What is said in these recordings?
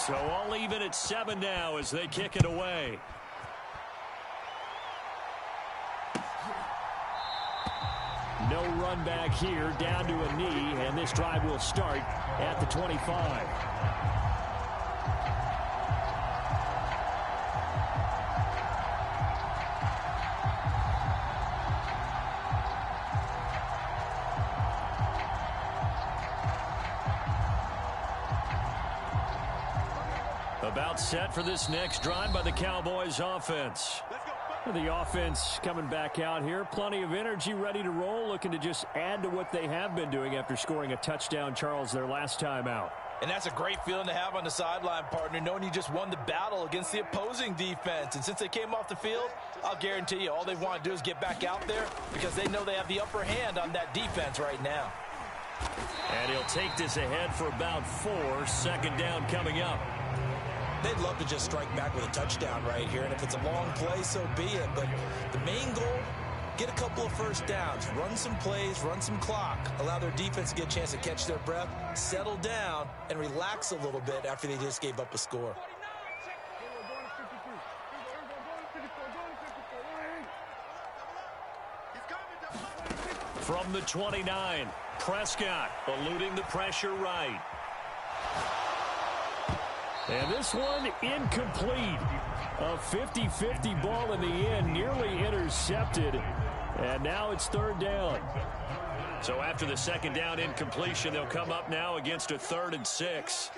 So all even at 7 now as they kick it away. No run back here, down to a knee, and this drive will start at the 25. About set for this next drive by the Cowboys offense. The offense coming back out here. Plenty of energy, ready to roll, looking to just add to what they have been doing after scoring a touchdown, Charles, their last time out. And that's a great feeling to have on the sideline, partner, knowing you just won the battle against the opposing defense. And since they came off the field, I'll guarantee you all they want to do is get back out there because they know they have the upper hand on that defense right now. And he'll take this ahead for about 4. Second down coming up. They'd love to just strike back with a touchdown right here, and if it's a long play, so be it. But the main goal, get a couple of first downs, run some plays, run some clock, allow their defense to get a chance to catch their breath, settle down, and relax a little bit after they just gave up a score. From the 29, Prescott eluding the pressure right. And this one incomplete. A 50-50 ball in the end, nearly intercepted. And now it's third down. So after the second down incompletion, they'll come up now against a 3rd and 6.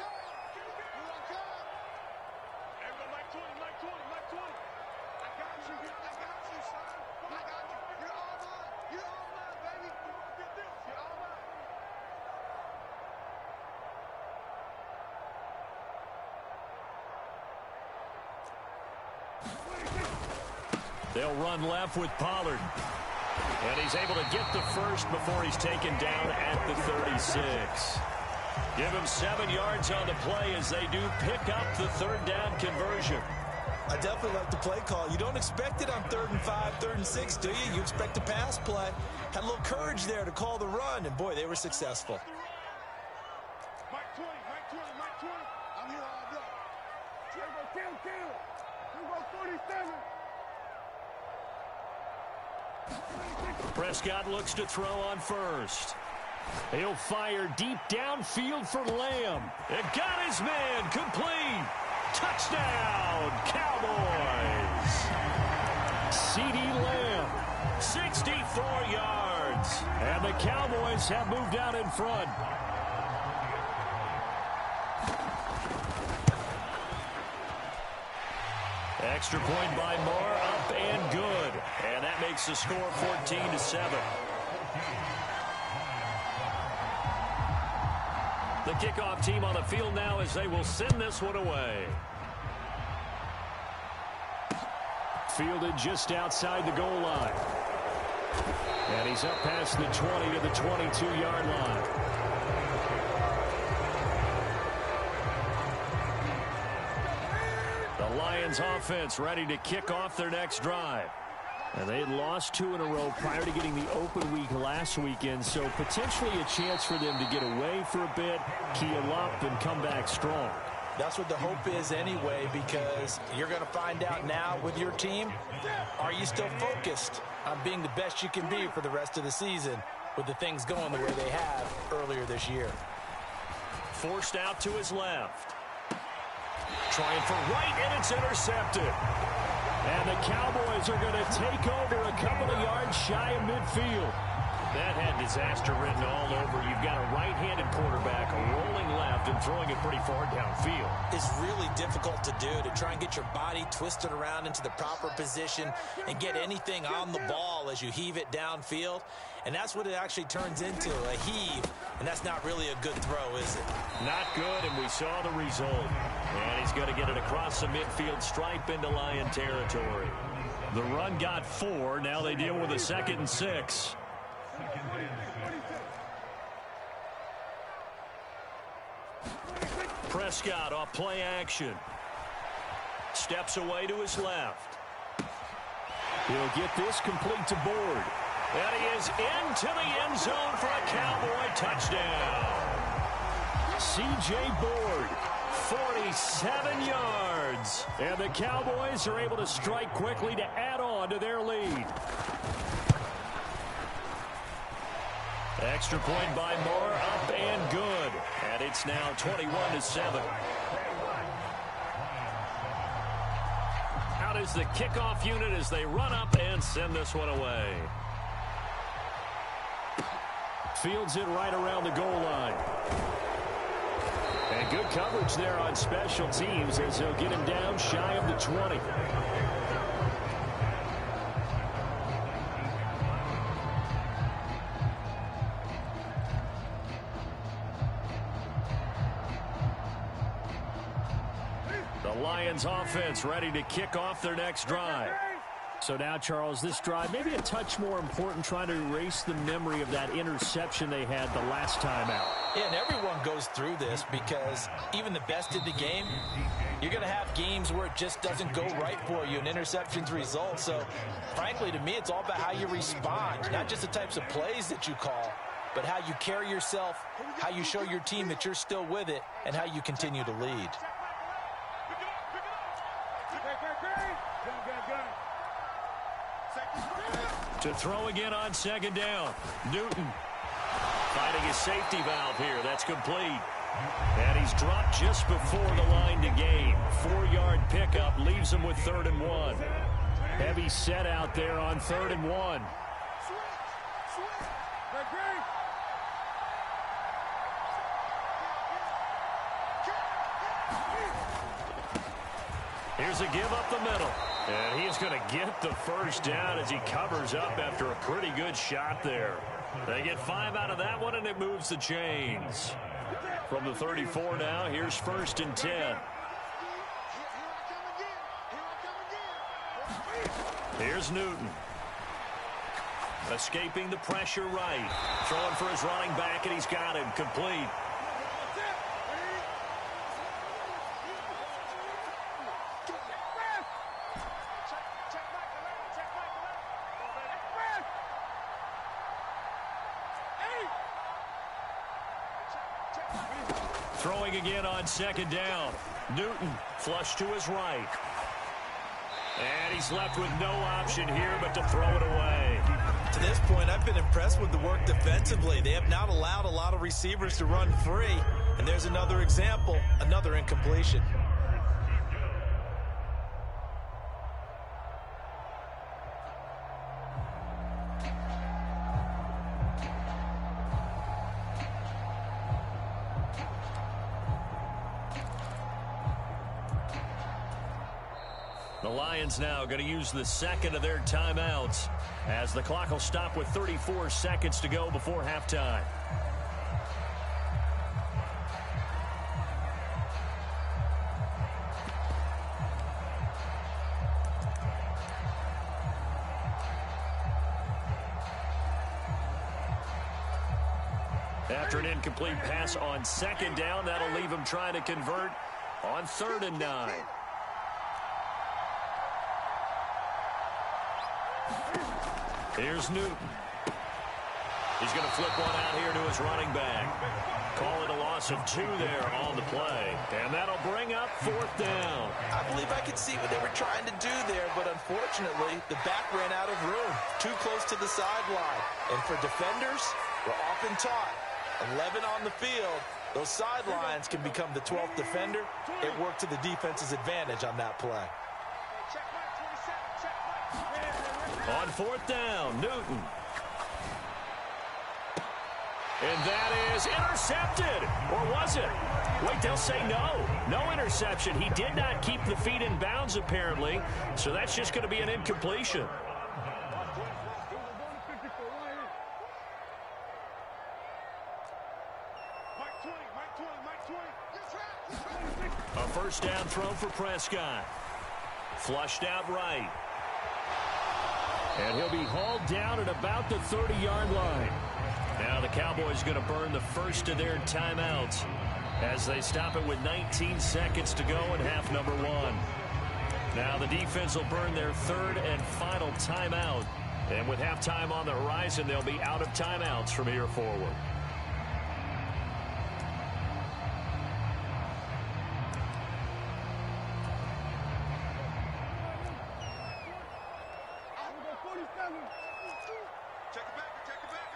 They'll run left with Pollard. And he's able to get the first before he's taken down at the 36. Give him 7 yards on the play as they do pick up the 3rd down conversion. I definitely like the play call. You don't expect it on 3rd and 5, 3rd and 6, do you? You expect a pass play. Had a little courage there to call the run, and boy, they were successful. Mike 20, I'm here all day. Here go 47. Prescott looks to throw on first. He'll fire deep downfield for Lamb. It got his man complete. Touchdown, Cowboys. C.D. Lamb, 64 yards. And the Cowboys have moved out in front. Extra point by Moore, up and good. And that makes the score 14-7. The kickoff team on the field now as they will send this one away. Fielded just outside the goal line. And he's up past the 20 to the 22-yard line. The Lions offense ready to kick off their next drive. And they had lost 2 in a row prior to getting the open week last weekend, so potentially a chance for them to get away for a bit, keel up, and come back strong. That's what the hope is anyway, because you're going to find out now with your team, are you still focused on being the best you can be for the rest of the season with the things going the way they have earlier this year? Forced out to his left. Trying for right, and it's intercepted. And the Cowboys are going to take over a couple of yards shy of midfield. That had disaster written all over. You've got a right-handed quarterback rolling left and throwing it pretty far downfield. It's really difficult to do, to try and get your body twisted around into the proper position and get anything on the ball as you heave it downfield. And that's what it actually turns into, a heave. And that's not really a good throw, is it? Not good, and we saw the result. And he's going to get it across the midfield stripe into Lion territory. The run got 4. Now they deal with a 2nd and 6. Prescott off play action. Steps away to his left. He'll get this complete to Board. And he is into the end zone for a Cowboy touchdown. C.J. Board, 47 yards. And the Cowboys are able to strike quickly to add on to their lead. Extra point by Moore, up and good. And it's now 21-7. Out is the kickoff unit as they run up and send this one away. Fields it right around the goal line. And good coverage there on special teams as they'll get him down shy of the 20. The Lions offense ready to kick off their next drive. So now, Charles, this drive maybe a touch more important, trying to erase the memory of that interception they had the last time out. Yeah, and everyone goes through this because even the best in the game, you're going to have games where it just doesn't go right for you and interceptions result. So, frankly, to me, it's all about how you respond, not just the types of plays that you call, but how you carry yourself, how you show your team that you're still with it, and how you continue to lead. To throw again on second down. Newton finding his safety valve here. That's complete. And he's dropped just before the line to gain. 4-yard pickup leaves him with 3rd and 1. Heavy set out there on 3rd and 1. Here's a give up the middle. And he's going to get the first down as he covers up after a pretty good shot there. They get 5 out of that one, and it moves the chains. From the 34 now, here's 1st and 10. Here's Newton. Escaping the pressure right. Throwing for his running back, and he's got him complete. Throwing again on second down. Newton flush to his right. And he's left with no option here but to throw it away. To this point, I've been impressed with the work defensively. They have not allowed a lot of receivers to run free. And there's another example, another incompletion. The Lions now going to use the second of their timeouts as the clock will stop with 34 seconds to go before halftime. After an incomplete pass on second down, that'll leave him trying to convert on 3rd and 9. Here's Newton. He's going to flip one out here to his running back. Call it a loss of 2 there on the play. And that'll bring up 4th down. I believe I could see what they were trying to do there, but unfortunately, the back ran out of room. Too close to the sideline. And for defenders, we're often taught, 11 on the field, those sidelines can become the 12th defender. It worked to the defense's advantage on that play. On 4th down, Newton. And that is intercepted. Or was it? Wait, they'll say no. No interception. He did not keep the feet in bounds, apparently. So that's just going to be an incompletion. A first down throw for Prescott. Flushed out right. And he'll be hauled down at about the 30-yard line. Now the Cowboys going to burn the first of their timeouts as they stop it with 19 seconds to go in half number 1. Now the defense will burn their 3rd and final timeout. And with halftime on the horizon, they'll be out of timeouts from here forward. Check it back. Check it back.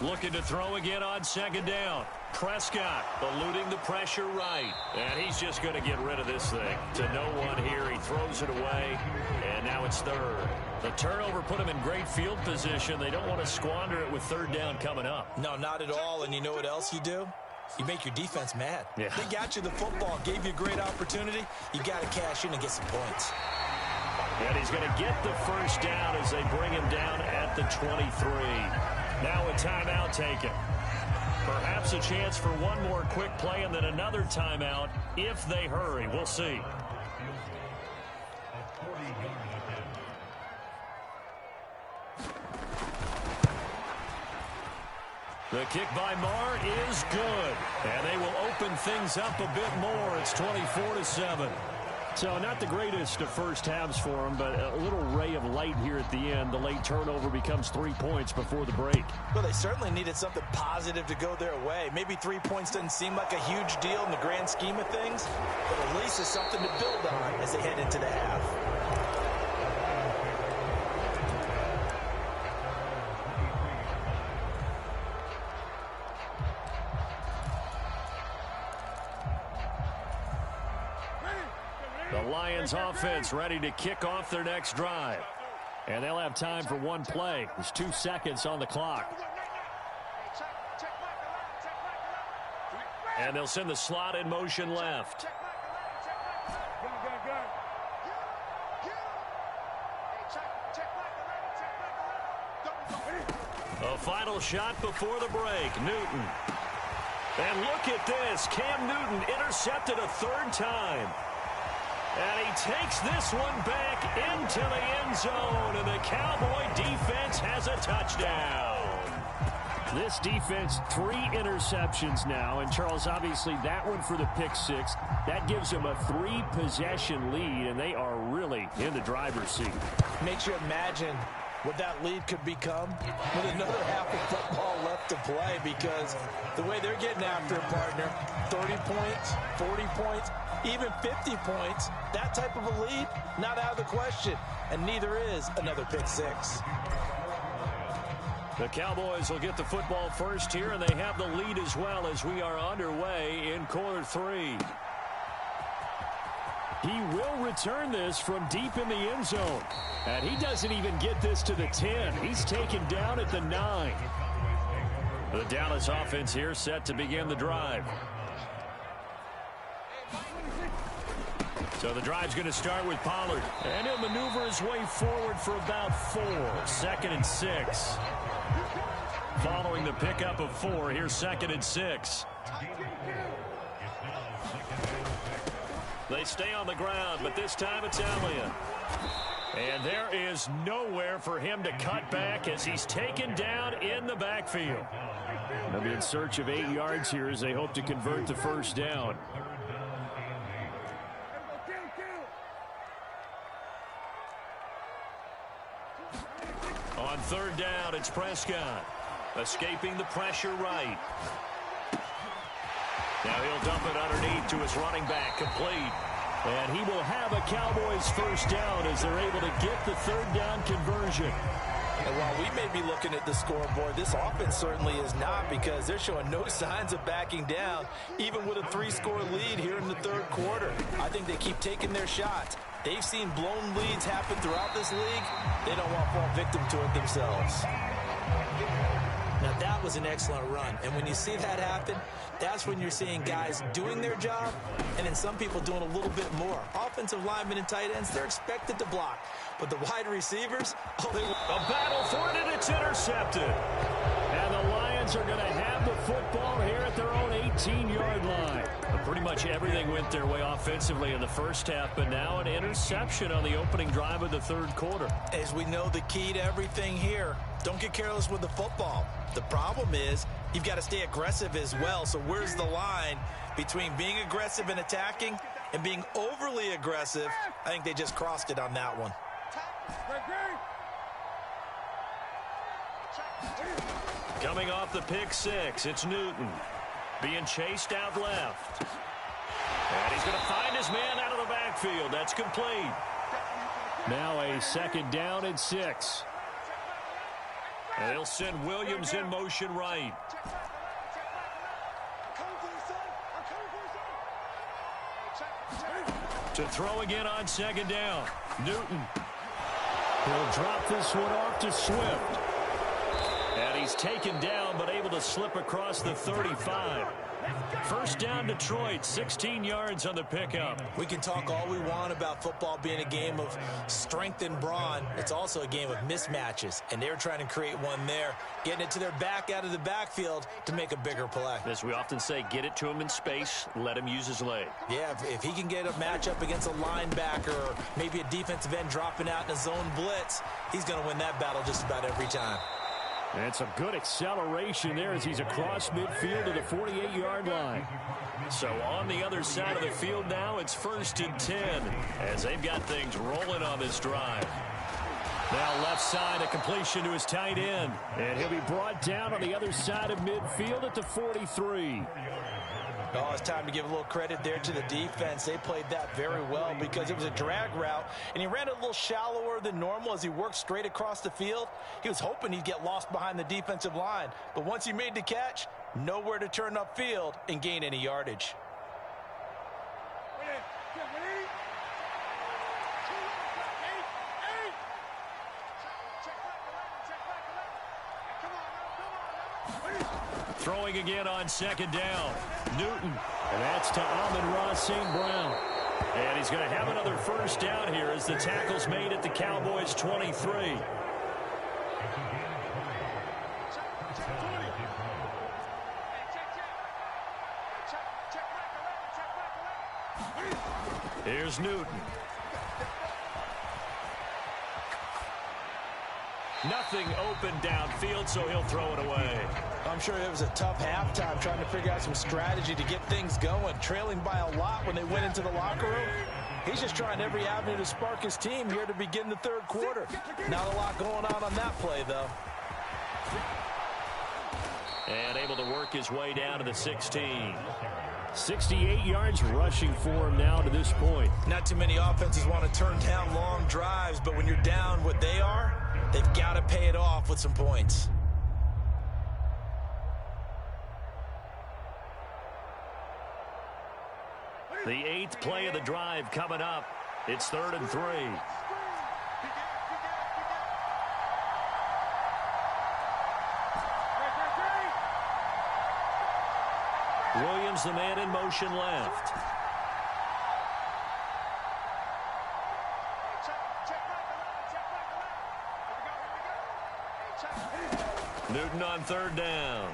Looking to throw again on second down. Prescott eluding the pressure right. And he's just going to get rid of this thing. To no one here. He throws it away. And now it's third. The turnover put him in great field position. They don't want to squander it with third down coming up. No, not at all. And you know what else you do? You make your defense mad. Yeah. They got you the football, gave you a great opportunity. You got to cash in and get some points. And he's going to get the first down as they bring him down at the 23. Now a timeout taken. Perhaps a chance for one more quick play and then another timeout if they hurry. We'll see. The kick by Marr is good. And they will open things up a bit more. It's 24-7. So not the greatest of first halves for him, but a little ray of light here at the end. The late turnover becomes 3 points before the break. Well, they certainly needed something positive to go their way. Maybe 3 points doesn't seem like a huge deal in the grand scheme of things, but at least it's something to build on as they head into the half. The Lions offense ready to kick off their next drive. And they'll have time for one play. There's 2 seconds on the clock. And they'll send the slot in motion left. A final shot before the break. Newton. And look at this. Cam Newton intercepted a 3rd time. And he takes this one back into the end zone, and the Cowboy defense has a touchdown. This defense, 3 interceptions now, and Charles, obviously that one for the pick 6. That gives them a 3-possession lead, and they are really in the driver's seat. Makes you imagine what that lead could become with another half of football left to play, because the way they're getting after a partner, 30 points, 40 points, even 50 points, that type of a lead, not out of the question. And neither is another pick 6. The Cowboys will get the football first here, and they have the lead as well as we are underway in quarter 3. He will return this from deep in the end zone. And he doesn't even get this to the 10. He's taken down at the 9. The Dallas offense here set to begin the drive. So the drive's going to start with Pollard. And he'll maneuver his way forward for about 4. 2nd and 6. Following the pickup of 4, here's 2nd and 6. They stay on the ground, but this time it's Elliott. And there is nowhere for him to cut back as he's taken down in the backfield. They'll be in search of 8 yards here as they hope to convert the first down. On 3rd down, it's Prescott. Escaping the pressure right. Now he'll dump it underneath to his running back, complete. And he will have a Cowboys first down as they're able to get the 3rd down conversion. And while we may be looking at the scoreboard, this offense certainly is not, because they're showing no signs of backing down, even with a 3-score lead here in the 3rd quarter. I think they keep taking their shots. They've seen blown leads happen throughout this league. They don't want to fall victim to it themselves. Now, that was an excellent run. And when you see that happen, that's when you're seeing guys doing their job and then some people doing a little bit more. Offensive linemen and tight ends, they're expected to block. But the wide receivers, a battle for it, and it's intercepted. And the Lions are going to have the football here at their own 18-yard line. Pretty much everything went their way offensively in the first half, but now an interception on the opening drive of the 3rd quarter. As we know, the key to everything here, don't get careless with the football. The problem is you've got to stay aggressive as well. So where's the line between being aggressive and attacking and being overly aggressive? I think they just crossed it on that one. Coming off the pick 6, it's Newton being chased out left. And he's going to find his man out of the backfield. backfield. That's complete. Now a 2nd down and 6. And they'll send Williams in motion right. To throw again on 2nd down. Newton. He'll drop this one off to Swift. And he's taken down, but able to slip across the 35. 1st down, Detroit, 16 yards on the pickup. We can talk all we want about football being a game of strength and brawn. It's also a game of mismatches, and they're trying to create one there, getting it to their back out of the backfield to make a bigger play. As we often say, get it to him in space, let him use his leg. Yeah, if he can get a matchup against a linebacker or maybe a defensive end dropping out in a zone blitz, he's going to win that battle just about every time. And some good acceleration there as he's across midfield to the 48-yard line. So on the other side of the field now, it's 1st and 10 as they've got things rolling on this drive. Now left side, a completion to his tight end. And he'll be brought down on the other side of midfield at the 43. Oh, it's time to give a little credit there to the defense. They played that very well because it was a drag route, and he ran it a little shallower than normal as he worked straight across the field. He was hoping he'd get lost behind the defensive line, but once he made the catch, nowhere to turn upfield and gain any yardage. Throwing again on 2nd down. Newton. And that's to Amon-Ra St. Brown. And he's going to have another 1st down here as the tackle's made at the Cowboys' 23. Here's Newton. Nothing open downfield, so he'll throw it away. I'm sure it was a tough halftime trying to figure out some strategy to get things going, trailing by a lot when they went into the locker room. He's just trying every avenue to spark his team here to begin the 3rd quarter. Not a lot going on that play, though. And able to work his way down to the 16. 68 yards rushing for him now to this point. Not too many offenses want to turn down long drives, but when you're down what they are, they've got to pay it off with some points. The 8th play of the drive coming up. It's 3rd and 3. Williams, the man in motion left. Newton on 3rd down.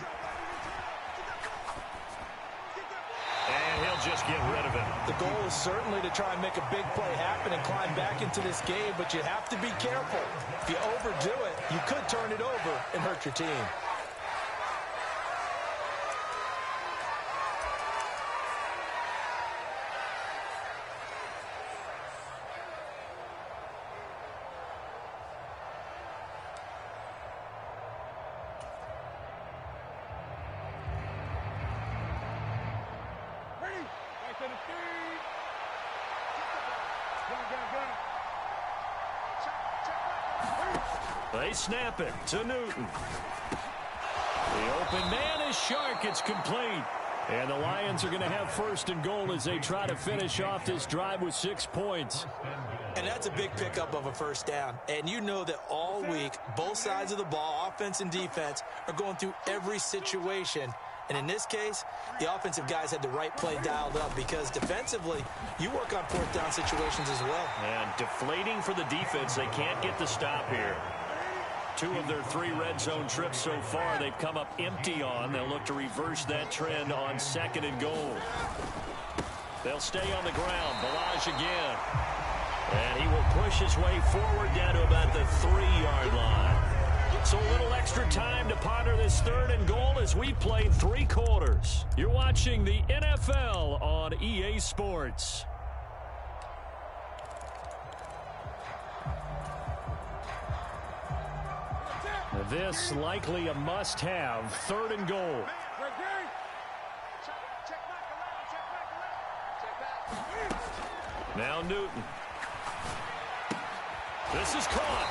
And he'll just get rid of it. The goal is certainly to try and make a big play happen and climb back into this game, but you have to be careful. If you overdo it, you could turn it over and hurt your team. They snap it to Newton. The open man is Shark. It's complete. And the Lions are going to have 1st and goal as they try to finish off this drive with 6 points. And that's a big pickup of a 1st down. And you know that all week, both sides of the ball, offense and defense, are going through every situation. And in this case, the offensive guys had the right play dialed up because defensively, you work on 4th down situations as well. And deflating for the defense. They can't get the stop here. 2 of their 3 red zone trips so far they've come up empty on. They'll look to reverse that trend on 2nd and goal. They'll stay on the ground. Balaj again. And he will push his way forward down to about the 3-yard line. So a little extra time to ponder this 3rd and goal as we played 3 quarters. You're watching the NFL on EA Sports. This likely a must-have 3rd and goal. Now Newton. This is caught.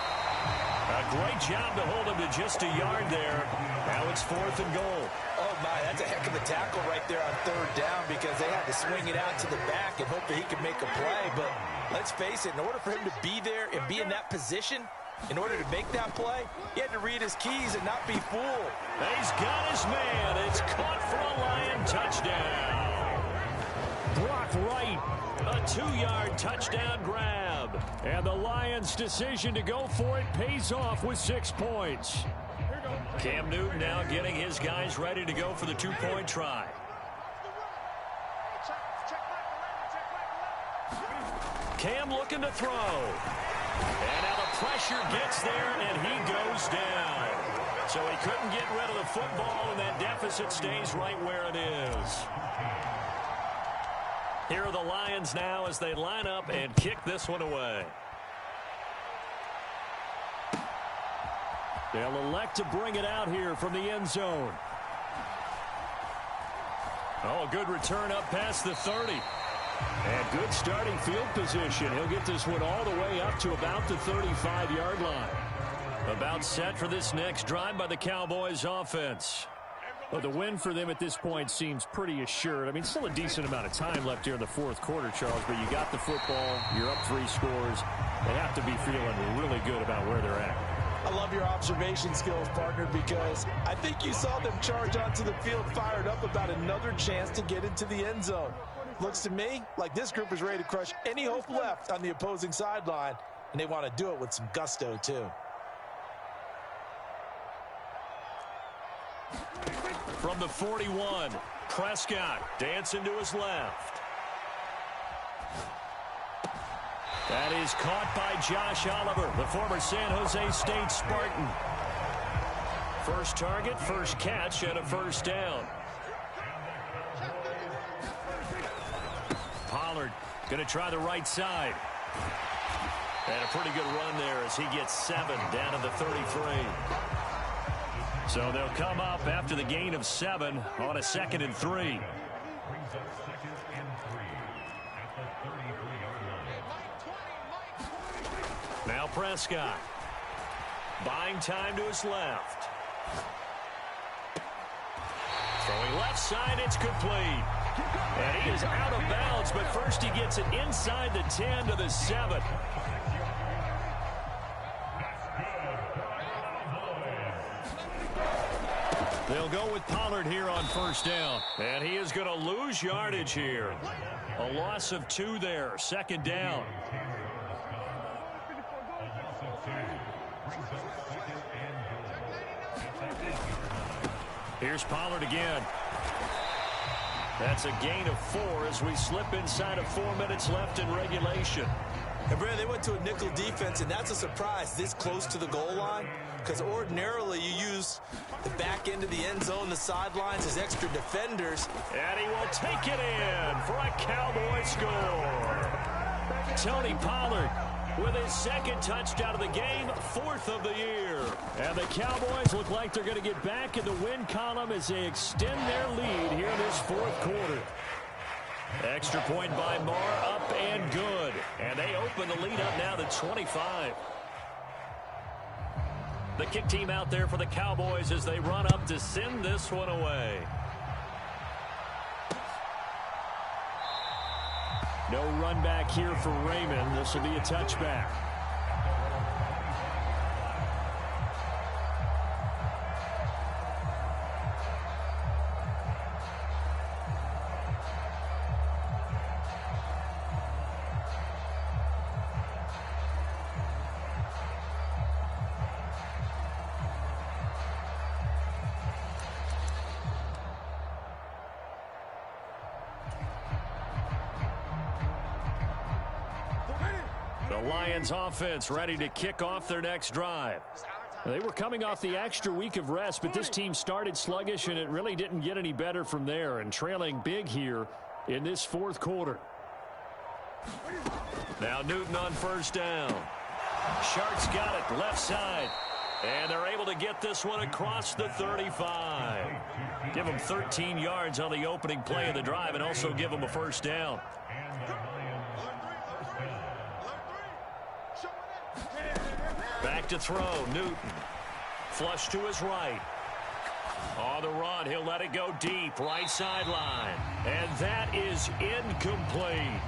A great job to hold him to just a yard there. Now it's 4th and goal. Oh, my, that's a heck of a tackle right there on 3rd down because they had to swing it out to the back and hope that he could make a play. But let's face it, in order for him to be there and be in that position, in order to make that play, he had to read his keys and not be fooled. He's got his man. It's caught for a Lion touchdown. Brock Wright, a 2-yard touchdown grab. And the Lions' decision to go for it pays off with 6 points. Cam Newton now getting his guys ready to go for the 2-point try. Cam looking to throw. And now the pressure gets there, and he goes down. So he couldn't get rid of the football, and that deficit stays right where it is. Here are the Lions now as they line up and kick this one away. They'll elect to bring it out here from the end zone. Oh, a good return up past the 30. And good starting field position. He'll get this one all the way up to about the 35-yard line. About set for this next drive by the Cowboys offense. Well, the win for them at this point seems pretty assured. I mean, still a decent amount of time left here in the 4th quarter, Charles, but you got the football, you're up 3 scores. They have to be feeling really good about where they're at. I love your observation skills, partner, because I think you saw them charge onto the field fired up about another chance to get into the end zone. Looks to me like this group is ready to crush any hope left on the opposing sideline, and they want to do it with some gusto, too. From the 41, Prescott dancing to his left. That is caught by Josh Oliver, the former San Jose State Spartan. First target, first catch, and a first down. Pollard going to try the right side. And a pretty good run there as he gets 7 down to the 33. So they'll come up after the gain of 7 on a 2nd and 3. Now Prescott. Buying time to his left. Throwing left side, it's complete. And he is out of bounds, but first he gets it inside the 10 to the 7. They'll go with Pollard here on first down. And he is going to lose yardage here. A loss of 2 there. 2nd down. Here's Pollard again. That's a gain of 4 as we slip inside of 4 minutes left in regulation. And Brad, they went to a nickel defense, and that's a surprise this close to the goal line, because ordinarily you use the back end of the end zone, the sidelines as extra defenders. And he will take it in for a Cowboy score. Tony Pollard with his 2nd touchdown of the game, 4th of the year. And the Cowboys look like they're going to get back in the win column as they extend their lead here in this 4th quarter. Extra point by Marr, up and good. And they open the lead up now to 25. The kick team out there for the Cowboys as they run up to send this one away. No run back here for Raymond. This will be a touchback. Lions offense ready to kick off their next drive. They were coming off the extra week of rest, but this team started sluggish, and it really didn't get any better from there, and trailing big here in this 4th quarter. Now Newton on first down. Sharks got it left side, and they're able to get this one across the 35. Give him 13 yards on the opening play of the drive and also give him a first down. Back to throw, Newton. Flush to his right. On the run, he'll let it go deep, right sideline. And that is incomplete.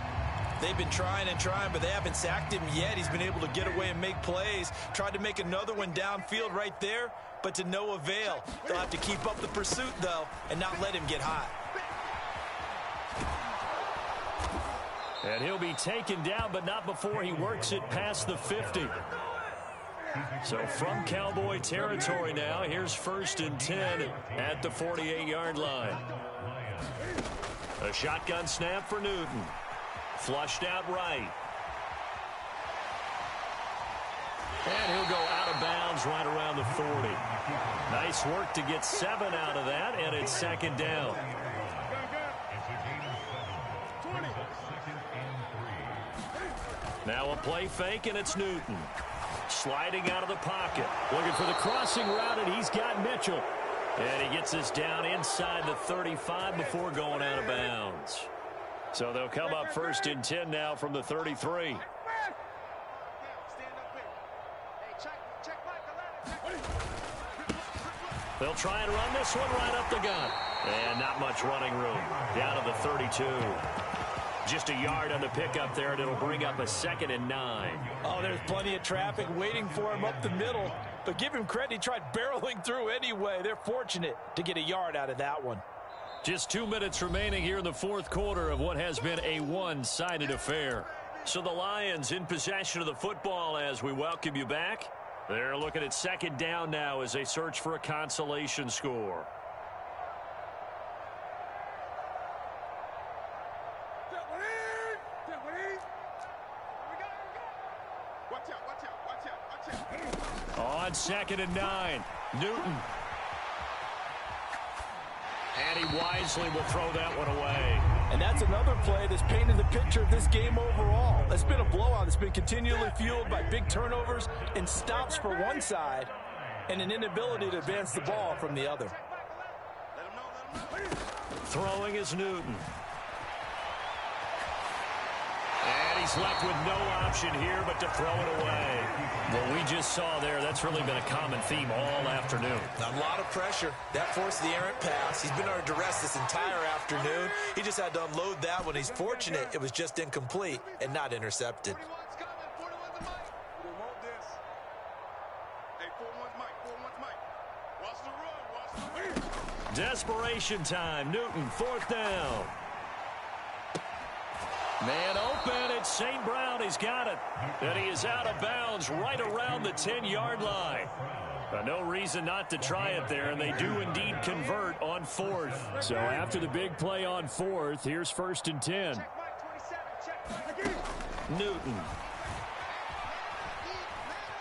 They've been trying and trying, but they haven't sacked him yet. He's been able to get away and make plays. Tried to make another one downfield right there, but to no avail. They'll have to keep up the pursuit, though, and not let him get hot. And he'll be taken down, but not before he works it past the 50. So from Cowboy territory now, here's 1st and 10 at the 48-yard line. A shotgun snap for Newton. Flushed out right. And he'll go out of bounds right around the 40. Nice work to get 7 out of that, and it's 2nd down. Now a play fake, and it's Newton. Sliding out of the pocket. Looking for the crossing route, and he's got Mitchell. And he gets this down inside the 35 before going out of bounds. So they'll come up 1st and 10 now from the 33. They'll try and run this one right up the gut. And not much running room. Down to the 32. Just a yard on the pickup there, and it'll bring up a 2nd and 9. Oh, there's plenty of traffic waiting for him up the middle. But give him credit, he tried barreling through anyway. They're fortunate to get a yard out of that one. Just 2 minutes remaining here in the 4th quarter of what has been a one-sided affair. So the Lions in possession of the football as we welcome you back. They're looking at 2nd down now as they search for a consolation score. On 2nd and 9, Newton. And he wisely will throw that one away. And that's another play that's painted the picture of this game overall. It's been a blowout. It's been continually fueled by big turnovers and stops for one side and an inability to advance the ball from the other. Throwing is Newton. And he's left with no option here but to throw it away. What we just saw there, that's really been a common theme all afternoon. A lot of pressure. That forced the errant pass. He's been under duress this entire afternoon. He just had to unload that one. He's fortunate it was just incomplete and not intercepted. Desperation time. Newton, 4th down. Man open, it's St. Brown. He's got it. And he is out of bounds right around the 10-yard line. But no reason not to try it there, and they do indeed convert on 4th. So after the big play on 4th, here's 1st and 10. Newton.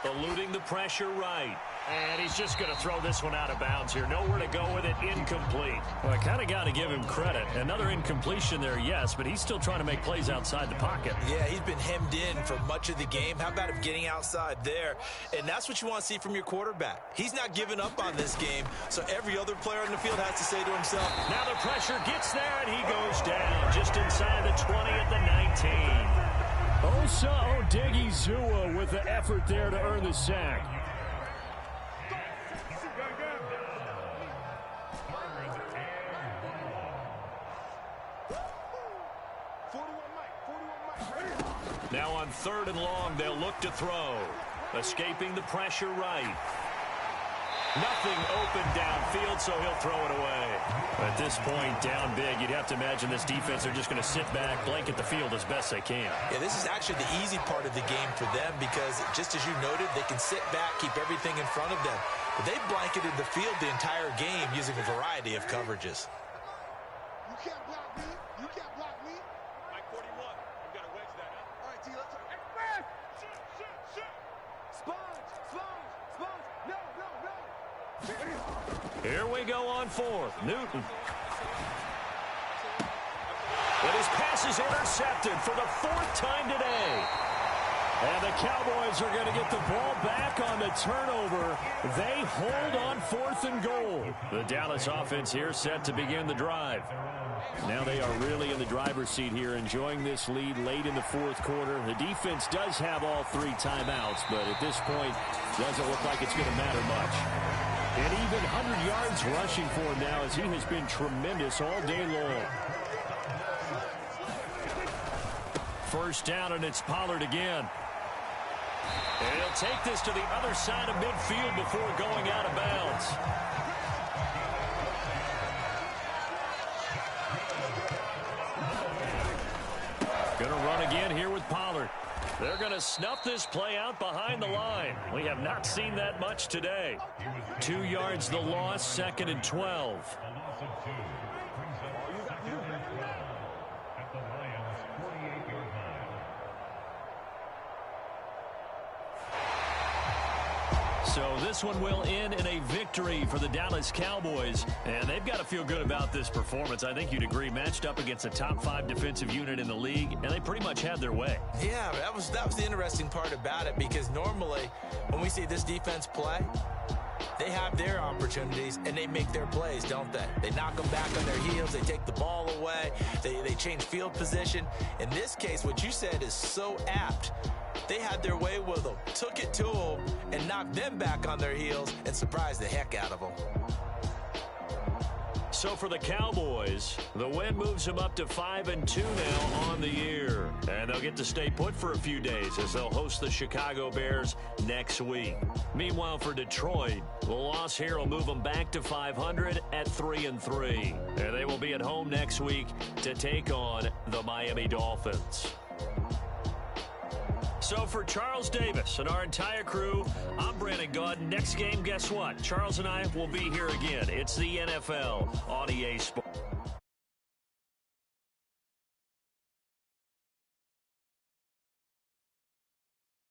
Eluding the pressure right. And he's just going to throw this one out of bounds here. Nowhere to go with it. Incomplete. Well, I kind of got to give him credit. Another incompletion there, yes, but he's still trying to make plays outside the pocket. Yeah, he's been hemmed in for much of the game. How about him getting outside there? And that's what you want to see from your quarterback. He's not giving up on this game, so every other player on the field has to say to himself, now the pressure gets there, and he goes down just inside the 20 at the 19. Osa Odighizuwa with the effort there to earn the sack. Now on 3rd and long, they'll look to throw. Escaping the pressure right. Nothing open downfield, so he'll throw it away. At this point, down big, you'd have to imagine this defense are just going to sit back, blanket the field as best they can. Yeah, this is actually the easy part of the game for them because, just as you noted, they can sit back, keep everything in front of them. But they've blanketed the field the entire game using a variety of coverages. You can't block me. You can't block me. Mike 41. You got to wedge that up. All right, T, let's go. Shoot. Sponge. No. Here we go on 4th. Newton. And his pass is intercepted for the 4th time today. And the Cowboys are going to get the ball back on the turnover. They hold on 4th and goal. The Dallas offense here set to begin the drive. Now they are really in the driver's seat here, enjoying this lead late in the 4th quarter. The defense does have all 3 timeouts, but at this point, doesn't look like it's going to matter much. And even 100 yards rushing for him now, as he has been tremendous all day long. First down, and it's Pollard again. And he'll take this to the other side of midfield before going out of bounds. Going to run again here with Pollard. They're going to snuff this play out behind the line. We have not seen that much today. 2 yards the loss, 2nd and 12. So this one will end in a victory for the Dallas Cowboys, and they've got to feel good about this performance. I think you'd agree, matched up against a top 5 defensive unit in the league, and they pretty much had their way. Yeah, that was the interesting part about it, because normally when we see this defense play, they have their opportunities, and they make their plays, don't they? They knock them back on their heels. They take the ball away. They change field position. In this case, what you said is so apt. They had their way with them, took it to them, and knocked them back on their heels and surprised the heck out of them. So for the Cowboys, the win moves them up to 5-2 now on the year. And they'll get to stay put for a few days as they'll host the Chicago Bears next week. Meanwhile, for Detroit, the loss here will move them back to 500 at 3-3. And they will be at home next week to take on the Miami Dolphins. So for Charles Davis and our entire crew, I'm Brandon Gaudin. Next game, guess what? Charles and I will be here again. It's the NFL on EA Sports.